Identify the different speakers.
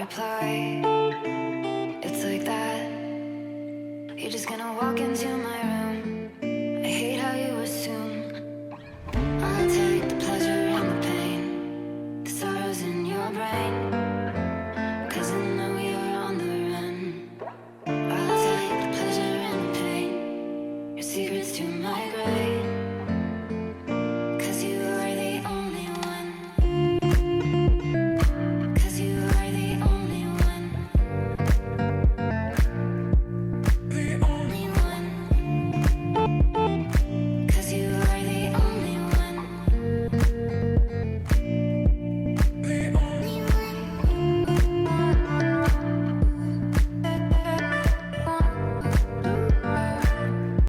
Speaker 1: reply. It's like that. You're just gonna walk into my room. I hate how you assume I'll take the pleasure and the pain, the sorrows in your brain, 'cause I know you're on the run. I'll take the pleasure and the pain, your secrets to my grave.